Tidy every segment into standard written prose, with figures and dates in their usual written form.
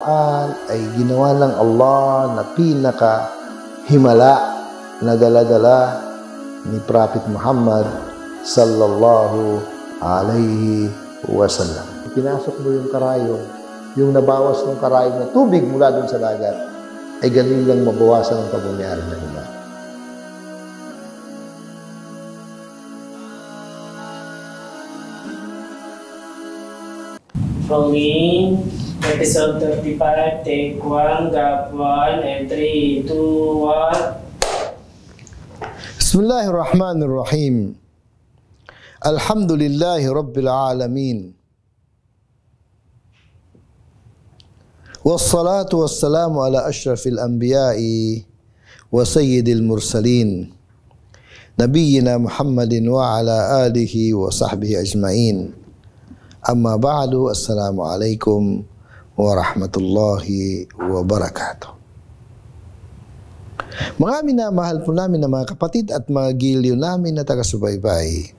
ay ginawa ng Allah na pinaka-himala na dala-dala ni Prophet Muhammad sallallahu alaihi wasallam. Pinasok mo yung karayong, yung nabawas ng karayong na tubig mula dun sa dagat, ay galing lang mabawasan ang pagyayari ng iba. Rolling, episode 35, take 1, gap 1, and 3, 2, 1. Bismillahirrahmanirrahim. Alhamdulillahi Rabbil Alamin. Wassalatu wassalamu ala ashrafil anbiya'i wa sayyidil mursalin. Nabiyyina Muhammadin wa ala alihi wa sahbihi ajma'in. Amma ba'du, assalamualaikum warahmatullahi wabarakatuh. Mga minamahal po namin na mga kapatid at mga giliw namin na taga-subaybay,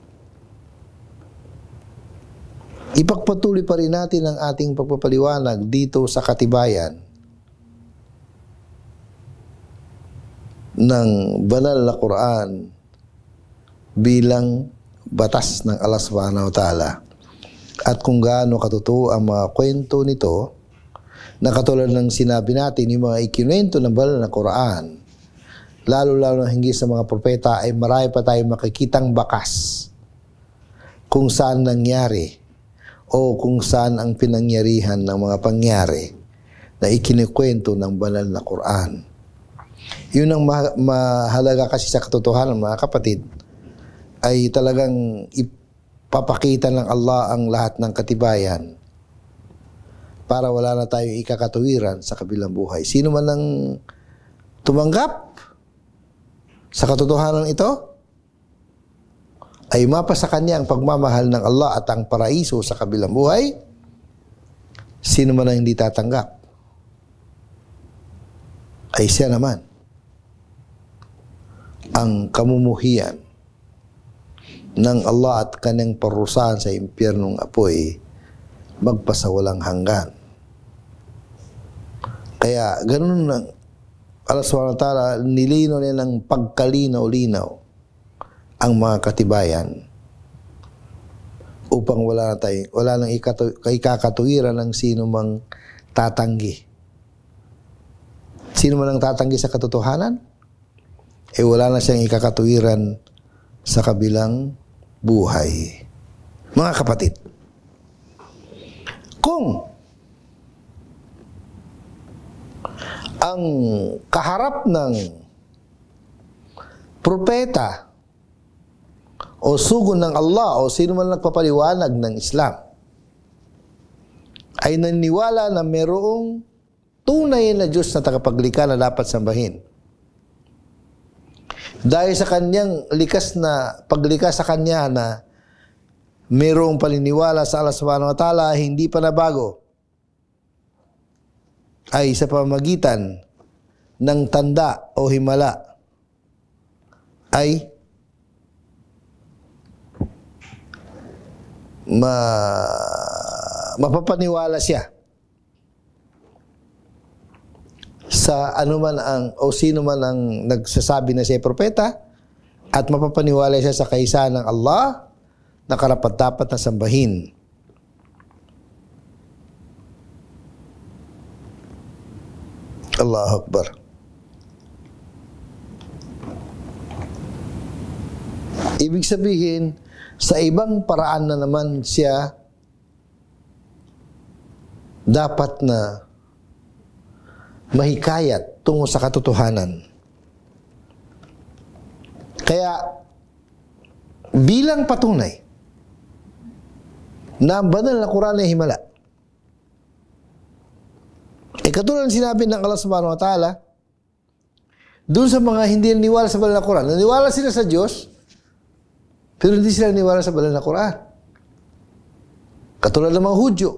ipagpatuloy pa rin natin ang ating pagpapaliwanag dito sa katibayan ng banal na Quran bilang batas ng Allah Subhanahu wa Ta'ala. At kung gaano katotoo ang mga kwento nito, na katulad ng sinabi natin, yung mga ikinuwento ng banal na Quran, lalo-lalo na hinggil sa mga propeta, ay marami pa tayong makikitang bakas kung saan nangyari o kung saan ang pinangyarihan ng mga pangyari na ikinikwento ng banal na Quran. Yun ang mahalaga kasi sa katotohanan, mga kapatid, ay talagang papakita ng Allah ang lahat ng katibayan para wala na tayong ikakatuwiran sa kabilang buhay. Sino man ang tumanggap sa katotohanan ito, ay mapa sa kanya ang pagmamahal ng Allah at ang paraiso sa kabilang buhay. Sino man ang hindi tatanggap, ay siya naman ang kamumuhian ng Allah at kanyang parusahan sa impyernong apoy magpasawalang hanggan. Kaya ganun ang Allah Subhanahu wa Ta'ala, nilino niya ng pagkalinaw-linaw ang mga katibayan upang wala nang ikakatuwiran ng sino mang tatanggi. Sino man ang tatanggi sa katotohanan, wala na siyang ikakatuwiran sa kabilang buhay. Mga kapatid, kung ang kaharap ng propeta o sugo ng Allah o sino man nagpapaliwanag ng Islam ay naniniwala na mayroong tunay na Diyos na tagapaglikha na dapat sambahin, dahil sa kanyang paglikha sa kanya na mayroong paniniwala sa Allah Subhanahu wa Ta'ala, hindi pa nabago, ay sa pamamagitan ng tanda o himala, ay mapapaniwala siya sa anuman o sino man ang nagsasabi na siya propeta, at mapapaniwala siya sa kaisahan ng Allah na karapat-dapat na sambahin. Allahu Akbar. Ibig sabihin, sa ibang paraan na naman siya dapat na mahikayat tungo sa katotohanan. Kaya bilang patunay na ang banal na Quran ay himala, katulad ng sinabi ng Allah Subhanahu wa Ta'ala doon sa mga hindi naniwala sa banal na Quran, naniwala sila sa Diyos pero hindi sila naniwala sa banal na Quran. Katulad ng mga Hudyo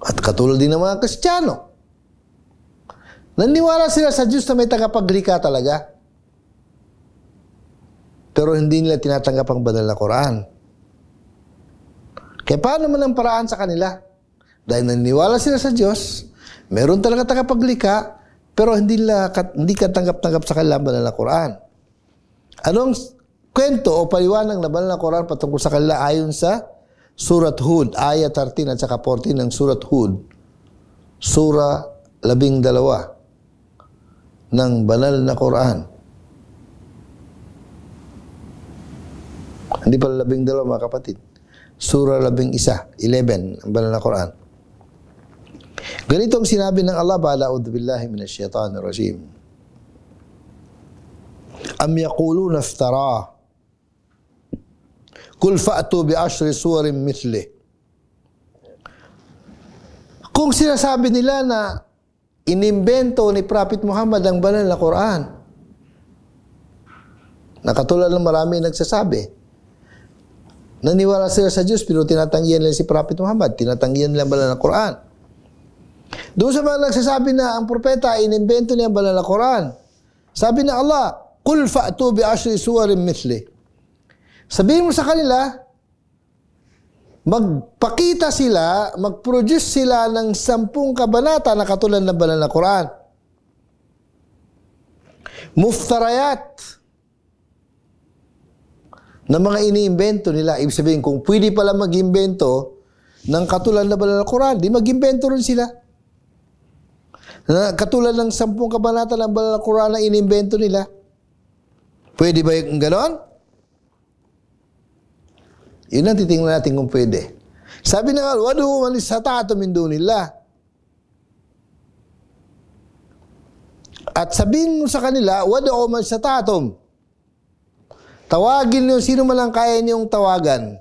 at katulad din ng mga Kristiyano, naniwala sila sa Diyos na may tagapaglikha talaga, pero hindi nila tinatanggap ang banal na Quran. Kaya paano man ang paraan sa kanila? Dahil naniniwala sila sa Diyos, meron talaga tagapaglikha, pero hindi ka tanggap-tanggap sa kanilang banal na Quran. Anong kwento o paliwanag na banal na Quran patungkol sa kanila ayon sa Surat Hud, ayat 13 at saka 14 ng Surat Hud, Sura 12 ng banal na Quran. Hindi pala 12 mga kapatid. Sura 11, 11 ang banal na Quran. Ganito ang sinabi ng Allah, A'udhu billahi minasyaitanir rajim. Am yaquluna iftara. Kul fa'tu bi ashri suwarin mithlih. Kung sinasabi nila na inimbento ni Prophet Muhammad ang banal na Quran, nakatulad ng marami nagsasabi, naniwala sila sa Diyos pero tinatanggihan nila si Prophet Muhammad, tinatanggihan nila ang banal na Quran. Doon sa mga nagsasabi na ang propeta inimbento niya ang banal na Quran, sabi na Allah, Qul fa'tu bi ashri suwarin mithlih. Sabihin mo sa kanila, magpakita sila, mag-produce sila ng 10 kabanata na katulad ng banal na Quran. Muftarayat na mga iniimbento nila. Ibig sabihin, kung pwede pala mag-imbento ng katulad ng banal na Quran, di mag-imbento rin sila. Na katulad ng 10 kabanata ng banal na Quran na inimbento nila. Pwede ba yung ganon? Yun ang titingnan natin kung pwede. Sabi na nga, wadu man istata'tum min dunillah. At sabihin mo sa kanila, wadu man istata'tum. Tawagin niyo sino man ang kaya niyong tawagan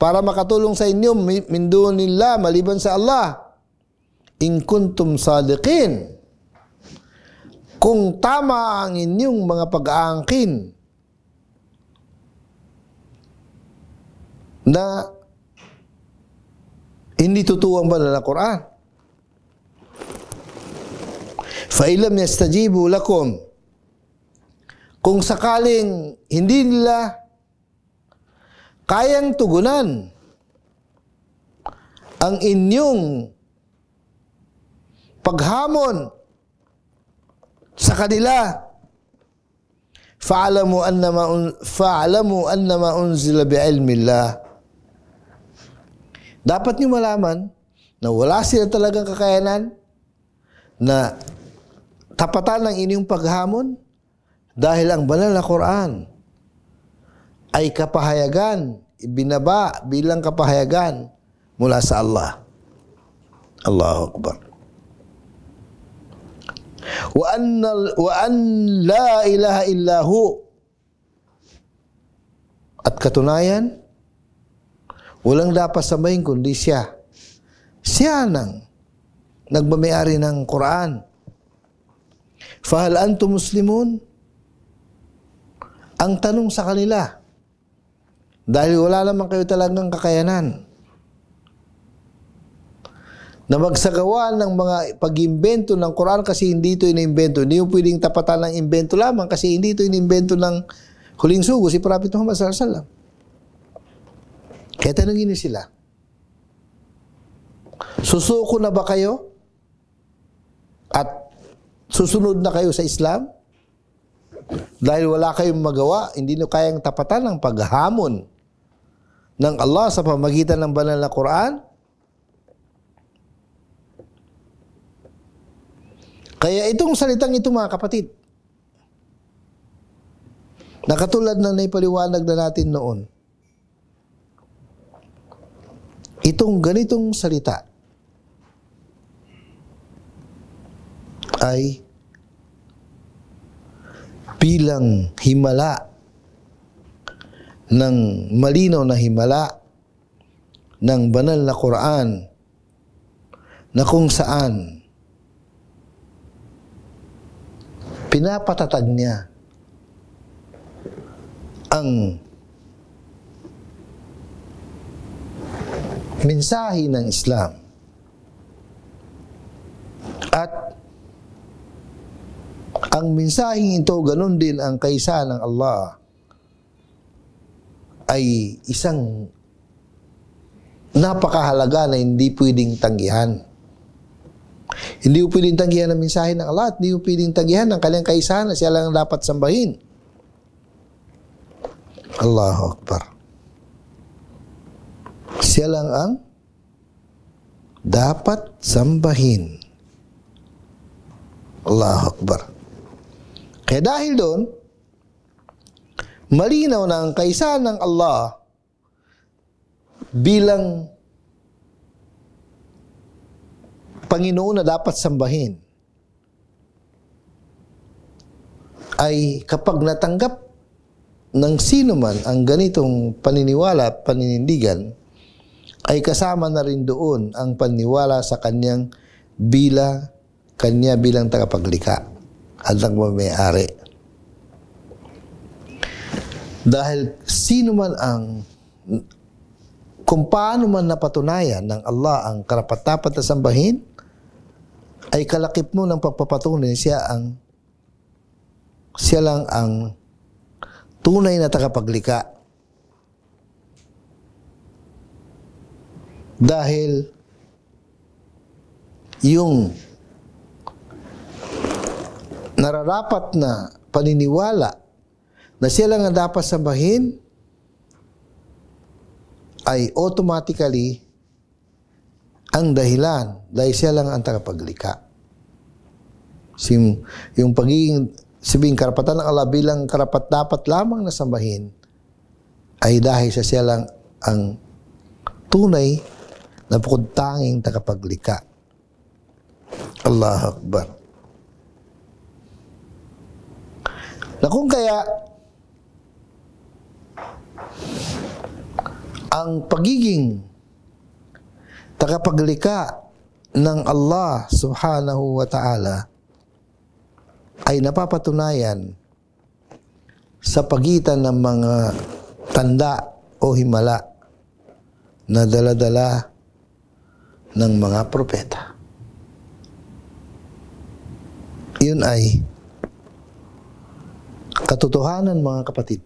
para makatulong sa inyo min dunillah maliban sa Allah. In kuntum sadiqin. Kung tama ang inyong mga pag-aangkin na hindi totoo ang banal na Quran. Fa illam yastajibu lakum. Kung sakaling hindi nila kayang tugunan ang inyong paghamon sa kanila, fa'alamu annama unzila bi'ilmillah. Dapat niyo malaman na wala sila talagang kakayanan na tapatan ng inyong paghamon dahil ang banal na Quran ay kapahayagan, ibinaba bilang kapahayagan mula sa Allah. Allahu Akbar. Wa an la ilaha illahu. At katunayan, walang dapat sambahin kundi siya. Siya nang nagmamayari ng Quran. Fahal antum muslimun? Ang tanong sa kanila, dahil wala naman kayo talagang kakayanan na magsagawa ng mga pag-imbento ng Quran kasi hindi ito inimbento. Hindi mo pwedeng tapatan ng imbento lamang kasi hindi ito inimbento ng huling sugo, si Prophet Muhammad sallallahu alaihi wasallam. Kaya tanongin niyo sila, susuko na ba kayo? At susunod na kayo sa Islam? Dahil wala kayong magawa, hindi niyo kayang tapatan ng paghamon ng Allah sa pamagitan ng banal na Quran? Kaya itong salitang ito mga kapatid, na katulad na naipaliwanag na natin noon, itong ganitong salita ay bilang himala ng malinaw na himala ng banal na Quran na kung saan pinapatatag niya ang mensahe ng Islam at ang mensaheng ito, ganun din ang kaisa ng Allah, ay isang napakahalaga na hindi pwedeng tanggihan. Hindi mo pwedeng tanggihan ang mensahe ng Allah at hindi mo pwedeng tanggihan ang kanyang kaisahan na siya lang dapat sambahin. Allahu Akbar. Siya lang ang dapat sambahin. Allahu Akbar. Kaya dahil doon, malinaw na ang kaisahan ng Allah bilang Panginoon na dapat sambahin ay kapag natanggap ng sino man ang ganitong paniniwala at paninindigan, ay kasama na rin doon ang paniniwala sa kanya bilang tagapaglikha at nagmamay-ari. Dahil sino man kung paano man napatunayan ng Allah ang karapat-dapat na sambahin, ay kalakip mo ng pagpapatunay siya lang ang tunay na tagapaglikha. Dahil yung nararapat na paniniwala na siya lang ang dapat sambahin ay automatically ang dahilan dahil siya lang ang tagapaglikha. Yung pagiging sabing karapatan ng Allah bilang karapat-dapat lamang na sambahin ay dahil siya lang ang tunay na bukod-tanging tagapaglikha. Allahu Akbar. Na kung kaya ang pagiging tagapaglikha ng Allah subhanahu wa ta'ala ay napapatunayan sa pagitan ng mga tanda o himala na dala-dala ng mga propeta. Yun ay katotohanan, mga kapatid,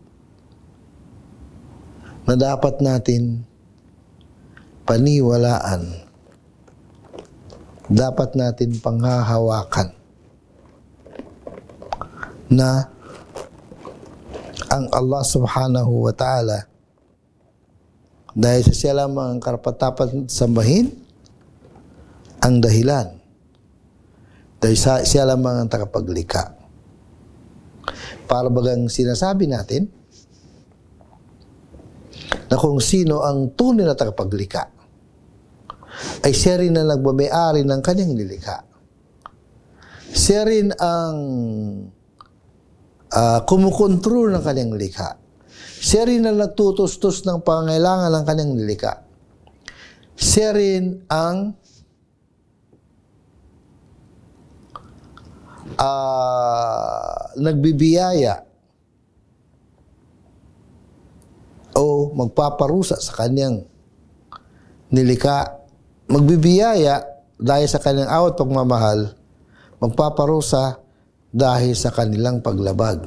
na dapat natin paniwalaan, dapat natin panghahawakan, na ang Allah subhanahu wa ta'ala, dahil sa siya lamang ang karapat-dapat sambahin, ang dahilan, dahil siya lamang ang tagapaglikha. Para bagang sinasabi natin na kung sino ang tunay na tagapaglikha, ay siya rin na nagmamay-ari ng kanyang nilikha. Siya rin ang kumukontrol ng kanyang likha. Siya rin ang nagtutustos ng pangailangan ng kanyang nilikha. Siya rin ang nagbibiyaya o magpaparusa sa kanyang nilikha. Magbibiyaya dahil sa kanyang awat pagmamahal, magpaparusa dahil sa kanilang paglabag.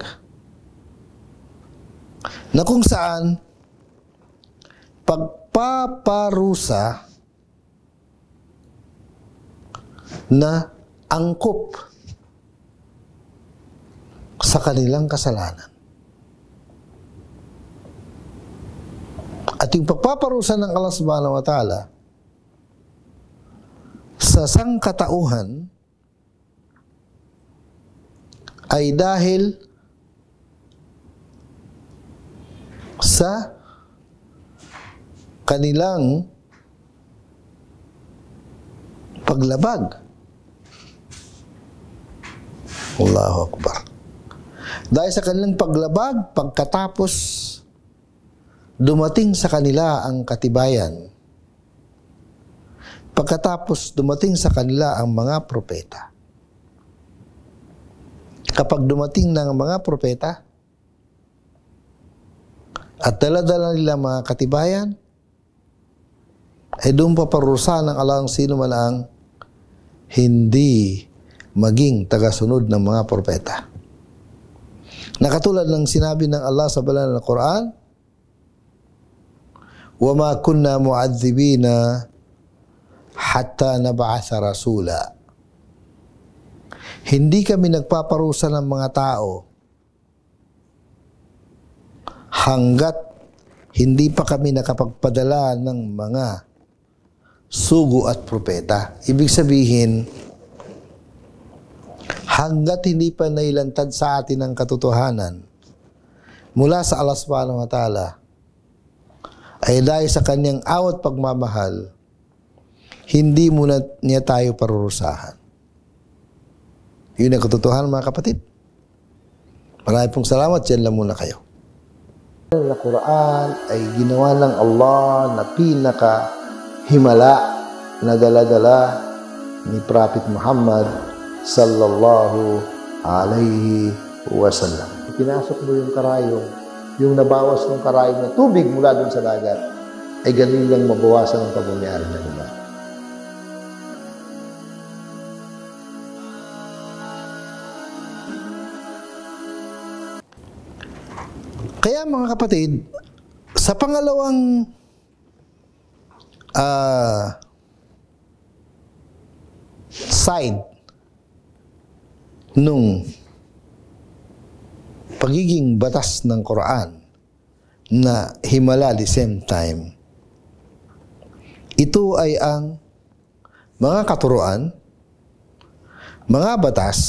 Na kung saan pagpaparusa na angkop sa kanilang kasalanan. At yung pagpaparusa ng Allah subhanahu wa ta'ala sa sangkatauhan ay dahil sa kanilang paglabag. Allahu Akbar. Dahil sa kanilang paglabag, pagkatapos dumating sa kanila ang katibayan, pagkatapos dumating sa kanila ang mga propeta. Kapag dumating ng mga propeta at dala-dala nila mga katibayan, ay doon paparusa ng Allah ang sino man ang hindi maging tagasunod ng mga propeta. Nakatulad ng sinabi ng Allah sa banal na Quran, wa ma kunna mu'adzibina hatta nab'atha rasula. Hindi kami nagpaparusa ng mga tao hanggat hindi pa kami nakapagpadala ng mga sugo at propeta. Ibig sabihin, hanggat hindi pa nailantad sa atin ang katotohanan mula sa Allah subhanahu wa ta'ala, ay dahil sa kanyang awat pagmamahal, hindi muna niya tayo parurusahan. Yun ang katotohanan, mga kapatid. Maraming pong salamat. Diyan lang muna kayo. Ang Quran ay ginawa ng Allah na pinaka-himala na dala-dala ni Prophet Muhammad sallallahu alaihi wasallam. Pinasok mo yung karayong, yung nabawas ng karayong na tubig mula dun sa dagat, ay ganun lang mabawasan ang pagmamahal ng iba. Kaya mga kapatid, sa pangalawang side nung pagiging batas ng Quran na himala at the same time, ito ay ang mga katuruan, mga batas,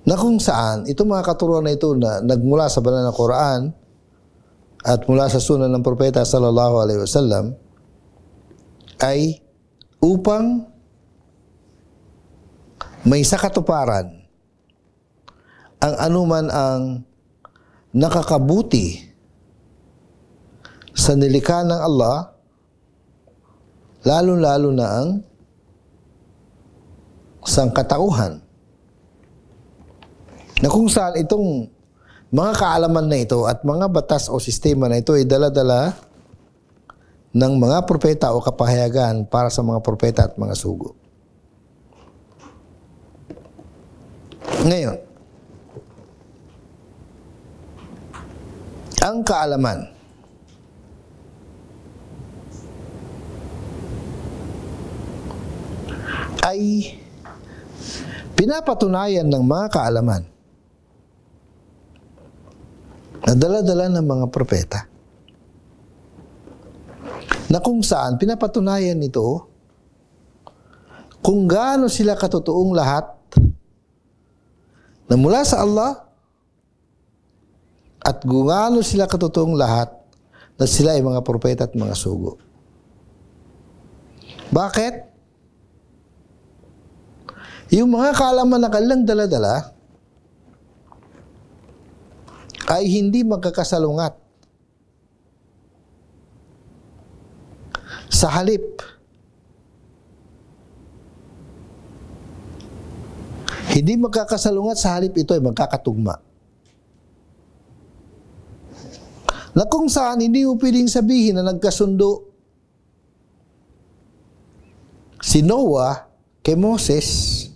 na kung saan itong mga katuruan na ito na nagmula sa banal na Quran at mula sa sunan ng propeta sallallahu alaihi wasallam ay upang may sakatuparan ang anuman ang nakakabuti sa nilikha ng Allah, lalo-lalo na ang sangkatauhan, na kung saan itong mga kaalaman na ito at mga batas o sistema na ito ay dala-dala ng mga propeta o kapahayagan para sa mga propeta at mga sugo. Ngayon, ang kaalaman ay pinapatunayan ng mga kaalaman na dala-dala ng mga propeta, na kung saan pinapatunayan nito kung gaano sila katotoong lahat na mula sa Allah at kung gaano sila katotoong lahat na sila ay mga propeta at mga sugo. Bakit? Yung mga kaalaman na kanilang dala-dala ay hindi magkakasalungat. Sa halip, hindi magkakasalungat, sa halip ito ay magkakatugma. Na kung saan hindi mo pwedeng sabihin na nagkasundo si Noah kay Moses,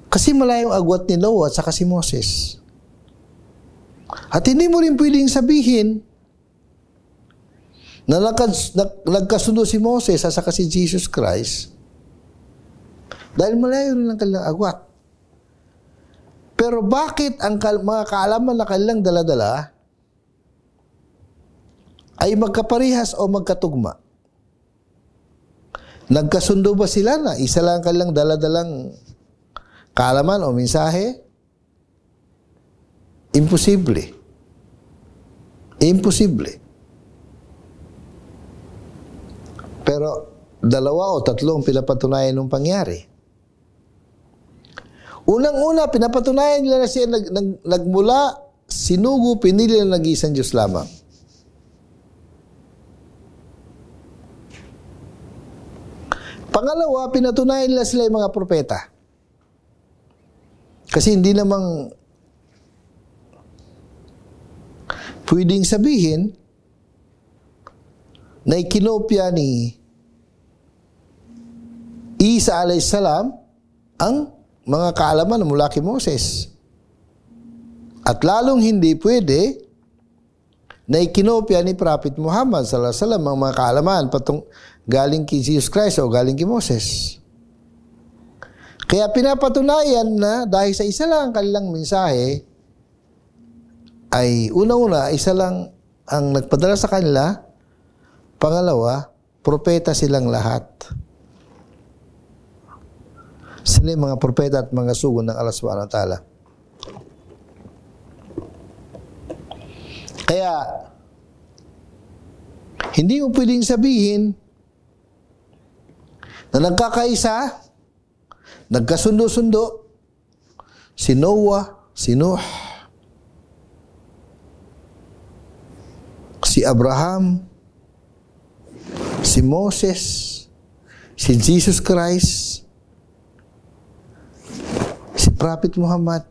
kasi malayong agwat ni Noah at saka si Moses. At hindi mo rin pwedeng sabihin na nagkasundo si Moses at saka si Jesus Christ dahil malayo rin ang kanilang agwat. Pero bakit ang mga kaalaman na kanilang dala-dala ay magkaparihas o magkatugma? Nagkasundo ba sila na isa lang kanilang dala-dalang kaalaman o mensahe? Imposible. Imposible. Pero dalawa o tatlong pinapatunayan ng pangyari. Unang-una, pinapatunayan nila na siya nagmula, sinugo, pinili na nag-iisang Diyos lamang. Pangalawa, pinatunayan nila sila yung mga propeta. Kasi hindi namang pwedeng sabihin na ikinopya ni Isa alayhisalam ang mga kaalaman mula kay Moses. At lalong hindi pwede na ikinopya ni Prophet Muhammad sallallahu alaihi wasallam ang mga kaalaman galing kay Jesus Christ o galing kay Moses. Kaya pinapatunayan na dahil sa isa lang ang kanilang mensahe, ay una-una, isa lang ang nagpadala sa kanila. Pangalawa, propeta silang lahat. Sila yung mga propeta at mga sugo ng Allah subhanahu wa ta'ala. Kaya, hindi mo pwedeng sabihin na nagkakaisa, nagkasundo-sundo, si Noah, si Nuh, si Abraham, si Moses, si Jesus Christ, si Prophet Muhammad.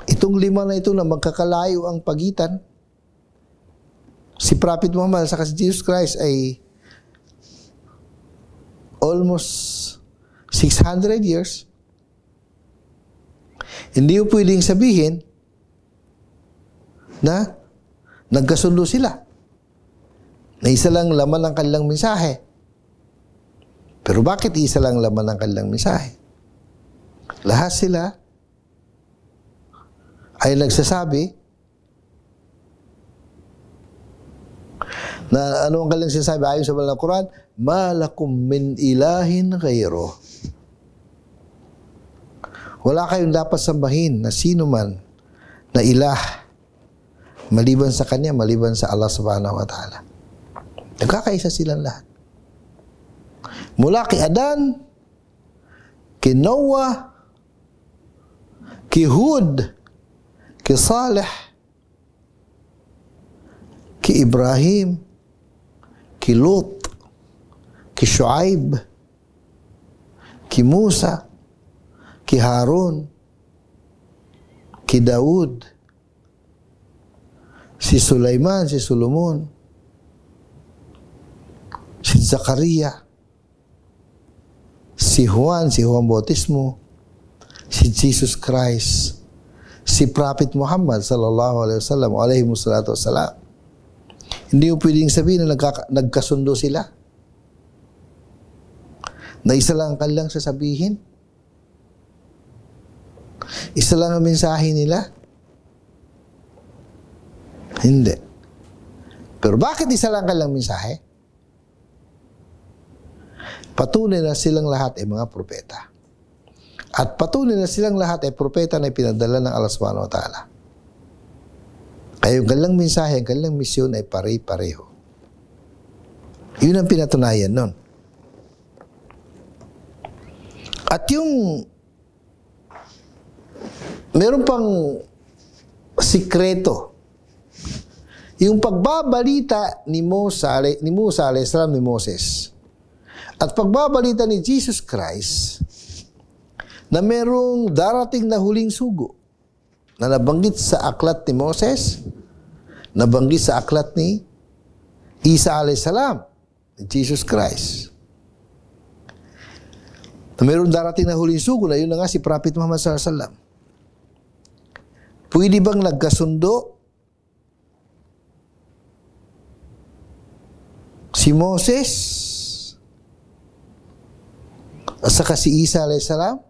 Itong lima na ito na magkakalayo ang pagitan. Si Prophet Muhammad at si Jesus Christ ay almost 600 years. Hindi mo pwedeng sabihin na nagkasundo sila, na isa lang laman ng kanilang mensahe. Pero bakit isa lang laman ng kanilang mensahe? Lahat sila ay nagsasabi na ano ang kanilang sinasabi ayon sa banal na Quran, ma lakum min ilahin ghayro. Wala kayong dapat sambahin na sino man na ilah maliban sa Kanya, maliban sa Allah subhanahu wa ta'ala. Nagkakaisa silang lahat. Mula kay Adan, kay Noah, kay Hud, kay Saleh, kay Ibrahim, kay Lut, kay Shuaib, kay Musa, kay Harun, kay Daud, si Sulaiman, si Solomon, si Zakaria, si Juan Bautismo, si Jesus Christ, si Prophet Muhammad sallallahu alaihi wasallam, alaihi wassalatu wassalam. Hindi mo pwedeng sabihin na nagkasundo sila. Na isa lang ang kanilang sasabihin. Isa lang ang mensahe nila. Hindi. Pero bakit isa lang ang kanilang mensahe? Patunay na silang lahat ay mga propeta. At patunay na silang lahat ay propeta na pinadala ng Allah subhanahu wa ta'ala. Kaya yung kanilang mensahe, yung kanilang misyon ay pare-pareho. Yun ang pinatunayan nun. At yung meron pang sikreto. Yung pagbabalita ni Musa alayhis salam, ni Moses, at pagbabalita ni Jesus Christ na merong darating na huling sugo na nabanggit sa aklat ni Moses, nabanggit sa aklat ni Isa alayhis salam, Jesus Christ. Na merong darating na huling sugo na yun na nga si Prophet Muhammad sallallahu alaihi wasallam. Pwede bang nagkasundo si Moses at saka si Isa alayhis salam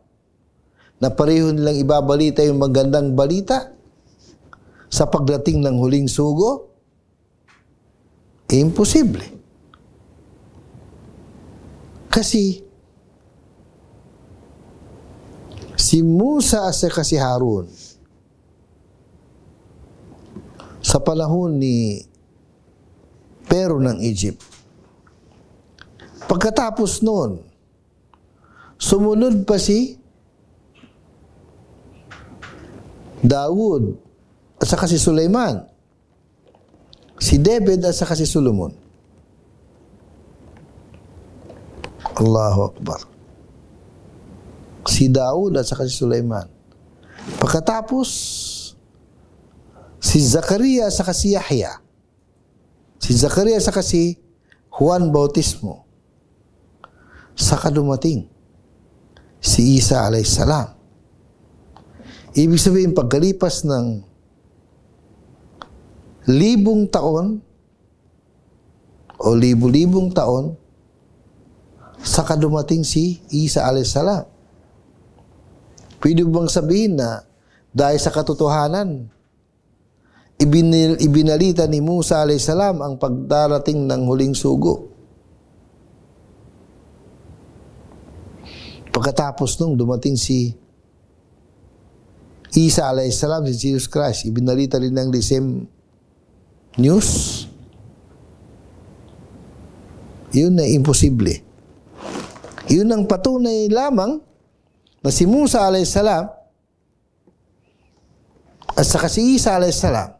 na pareho nilang ibabalita yung magandang balita sa pagdating ng huling sugo? Imposible. Kasi si Musa at saka si Harun sa panahon ni Pero ng Egypt, pagkatapos noon, sumunod pa si Daud at saka si Sulaiman, si David at saka si Solomon. Allahu Akbar. Si Daud at saka si Sulaiman. Pagkatapos, si Zakaria at saka si Yahya. Si Zakaria at saka si Juan Bautismo. Saka dumating si Isa alayhis salam. Ibig sabihin, pagkalipas ng libong taon o libu-libong taon saka dumating si Isa alayhisalam. Pwede bang sabihin na dahil sa katotohanan, ibinalita ni Musa alayhisalam ang pagdarating ng huling sugo? Pagkatapos nung dumating si Isa alayhisalam, si Jesus Christ, ibinalita rin ng the same news? Yun na imposible. Yun ang patunay lamang na si Musa alayhisalam at saka si Isa alayhisalam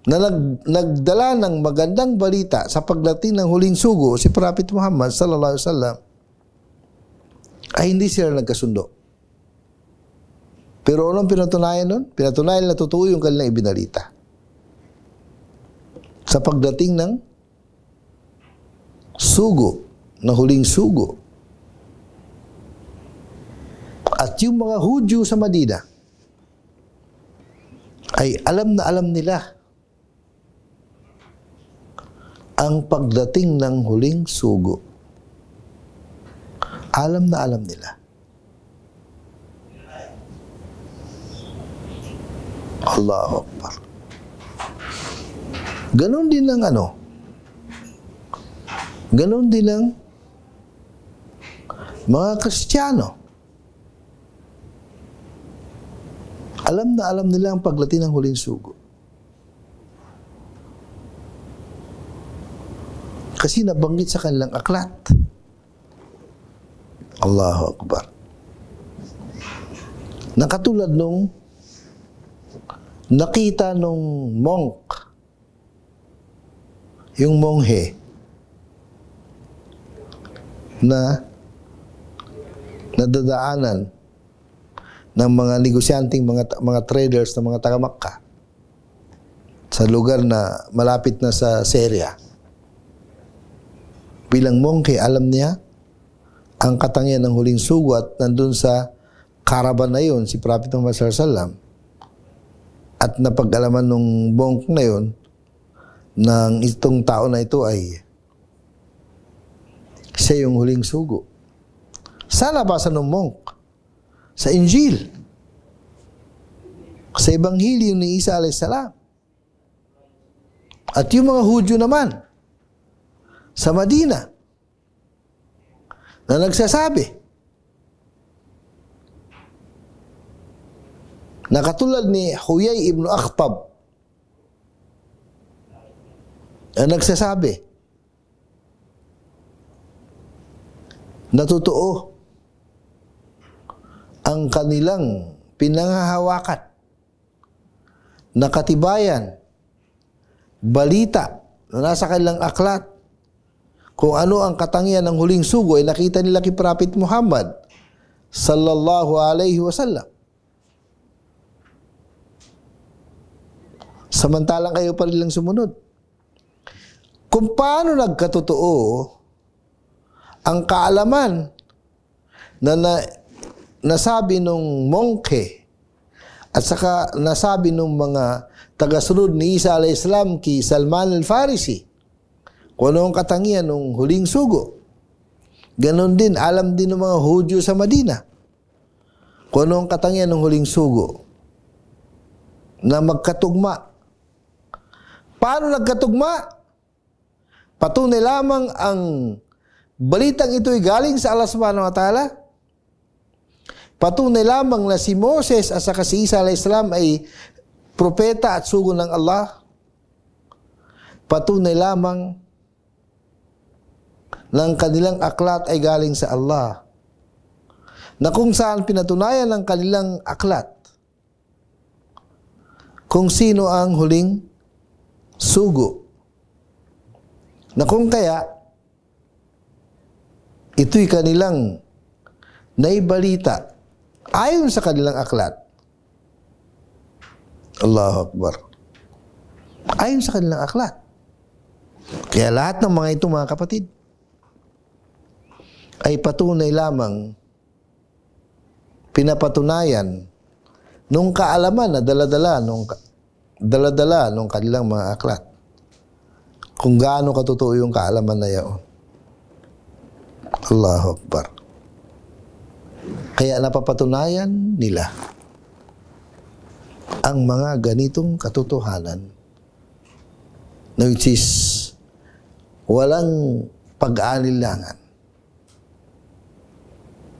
na nagdala ng magandang balita sa pagdating ng huling sugo, si Prophet Muhammad sallallahu alaihi wasallam, ay hindi sila nagkasundo. Pero anong pinatunayan nun? Pinatunayan na totoo yung kanilang ibinalita. Sa pagdating ng sugo, na huling sugo. At yung mga Hudyo sa Madina ay alam na alam nila ang pagdating ng huling sugo. Alam na alam nila. Allahu Akbar. Ganon din ang ganon din ang mga Kristiyano. Alam na alam nila ang pagdating ng huling sugo. Kasi nabanggit sa kanilang aklat. Allahu Akbar. Nakatulad nung nakita nung monk, yung monghe, na nadadaanan ng mga negosyanteng, mga traders ng mga taga-Makkah sa lugar na malapit na sa Syria. Bilang mongke, alam niya ang katangian ng huling sugo at nandun sa caravan na yun, si Prophet Muhammad sallallahu alaihi wasallam. At napag-alaman nung monk na yun, ng itong tao na ito ay siya yung huling sugo. Sana basa ng monk sa Injil, sa Ebanghelyo ni Isa alayhisalam. At yung mga Hudyo naman sa Madina na nagsasabi na katulad ni Huyay ibn Akhtab na nagsasabi na totoo ang kanilang pinanghahawakan na katibayan, balita na nasa kanilang aklat kung ano ang katangian ng huling sugo ay nakita nila kay Prophet Muhammad sallallahu alaihi wasallam. Samantalang kayo pa rin lang sumunod. Kung paano nagkatotoo ang kaalaman na nasabi nung mongke at saka nasabi nung mga tagasunod ni Isa alayhisalam kay Salman al-Farisi kung ano ang katangian ng huling sugo. Ganon din, alam din ng mga Hudyo sa Madina kung ano ang katangian ng huling sugo na magkatugma. Paano nagkatugma? Patunay lamang ang balitang ito ay galing sa Allah subhanahu wa ta'ala. Patunay lamang na si Moses at saka si Isa alayhisalam ay propeta at sugo ng Allah. Patunay lamang ng kanilang aklat ay galing sa Allah. Na kung saan pinatunayan ng kanilang aklat kung sino ang huling sugo. Na kung kaya ito'y kanilang naibalita ayon sa kanilang aklat. Allahu Akbar. Ayon sa kanilang aklat. Kaya lahat ng mga ito, mga kapatid, ay patunay lamang pinapatunayan nung kaalaman na dala-dala dala-dala ng kanilang mga aklat. Kung gaano katotoo yung kaalaman na yaon. Allahu Akbar. Kaya napapatunayan nila ang mga ganitong katotohanan na which is walang pag-aalilangan.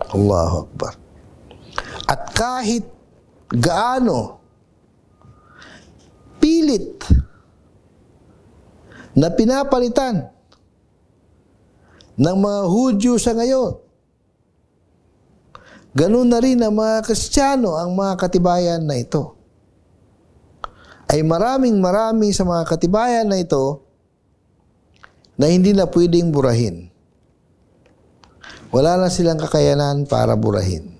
Allahu Akbar. At kahit gaano pilit na pinapalitan ng mga Hudyo sa ngayon, ganun na rin ang mga Kristiyano, ang mga katibayan na ito. Ay maraming sa mga katibayan na ito na hindi na pwedeng burahin. Wala na silang kakayanan para burahin.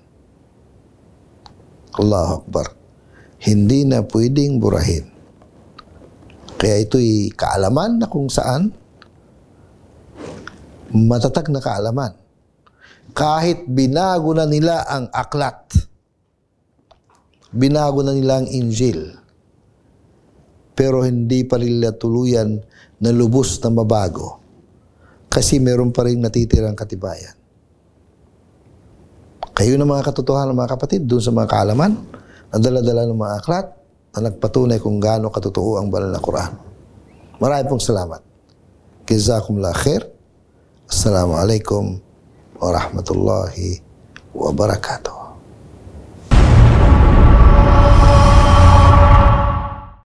Allahu Akbar. Hindi na pwedeng burahin. Kaya ito'y kaalaman na kung saan matatag na kaalaman. Kahit binago na nila ang aklat, binago na nila ang Injil, pero hindi pa rin nila tuluyan na lubos na mabago kasi meron pa rin natitirang katibayan. Kayo na mga katotohanan, mga kapatid, doon sa mga kaalaman na dala-dala ng mga aklat na nagpatunay kung gaano katotoo ang banal na Quran. Maraming pong salamat. Jazakumullah khair. Assalamualaikum warahmatullahi wabarakatuh.